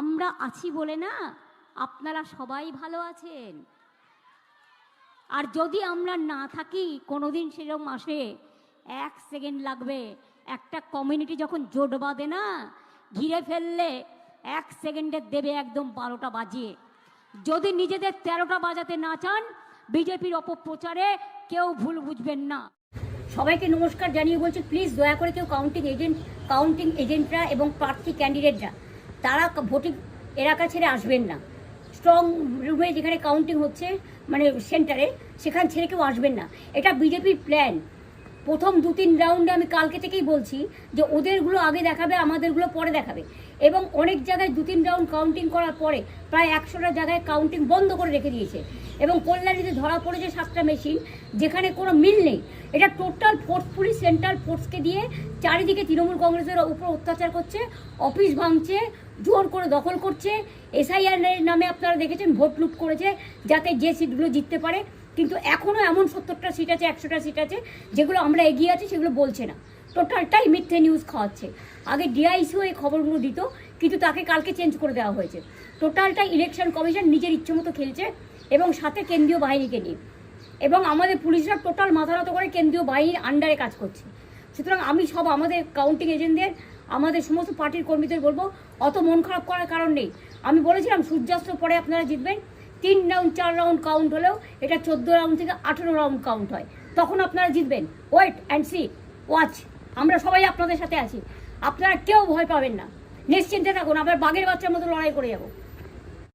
আমরা আছি বলে না আপনারা সবাই ভালো আছেন। আর যদি আমরা না থাকি কোনোদিন সেরকম আসে, 1 সেকেন্ড লাগবে। একটা কমিউনিটি যখন জোট বাঁধে না, ঘিরে ফেললে 1 সেকেন্ডে দেবে একদম 12টা বাজিয়ে। যদি নিজেদের 13টা বাজাতে না চান, বিজেপির অপপ্রচারে কেউ ভুল বুঝবেন না। সবাইকে নমস্কার জানিয়ে বলছি, প্লিজ দয়া করে কেউ কাউন্টিং এজেন্টরা এবং প্রার্থী ক্যান্ডিডেটরা তারা ভোটিং এলাকা ছেড়ে আসবেন না। স্ট্রং রুমে যেখানে কাউন্টিং হচ্ছে, মানে সেন্টারে, সেখান ছেড়ে কেউ আসবেন না। এটা বিজেপির প্ল্যান। প্রথম 2-3 রাউন্ডে আমি কালকে থেকেই বলছি যে ওদেরগুলো আগে দেখাবে, আমাদেরগুলো পরে দেখাবে। এবং অনেক জায়গায় 2-3 রাউন্ড কাউন্টিং করার পরে প্রায় 100টা জায়গায় কাউন্টিং বন্ধ করে রেখে দিয়েছে। এবং কল্যাণীতে ধরা পড়েছে 7টা মেশিন, যেখানে কোনো মিল নেই। এটা টোটাল ফোর্স, পুলিশ সেন্ট্রাল ফোর্সকে দিয়ে চারিদিকে তৃণমূল কংগ্রেসের উপর অত্যাচার করছে, অফিস ভাঙছে, জোর করে দখল করছে। এসআইআর নামে আপনারা দেখেছেন ভোট লুট করেছে যাতে যে সিটগুলো জিততে পারে। কিন্তু এখনও এমন 70টা সিট আছে, 100টা সিট আছে যেগুলো আমরা এগিয়ে আছি, সেগুলো বলছে না। টোটালটাই মিথ্যে নিউজ খাওয়াচ্ছে। আগে ডিআইসিও এই খবরগুলো দিত, কিন্তু তাকে কালকে চেঞ্জ করে দেওয়া হয়েছে। টোটালটা ইলেকশন কমিশন নিজের ইচ্ছেমতো খেলছে, এবং সাথে কেন্দ্রীয় বাহিনীকে নিয়ে। এবং আমাদের পুলিশরা টোটাল মাথা নত করে কেন্দ্রীয় বাহিনীর আন্ডারে কাজ করছে। সুতরাং আমি সব আমাদের কাউন্টিং এজেন্টদের, আমাদের সমস্ত পার্টির কর্মীদের বলবো, অত মন খারাপ করার কারণ নেই। আমি বলেছিলাম সূর্যাস্ত পরে আপনারা জিতবেন। 3 রাউন্ড 4 রাউন্ড কাউন্ট হলেও এটা 14 রাউন্ড থেকে 18 রাউন্ড কাউন্ট হয়, তখন আপনারা জিতবেন। Wait and see, watch. আমরা সবাই আপনাদের সাথে আছি, আপনারা কেউ ভয় পাবেন না, নিশ্চিন্তে থাকুন। আবার বাঘের বাচ্চার মতো লড়াই করে যাবো।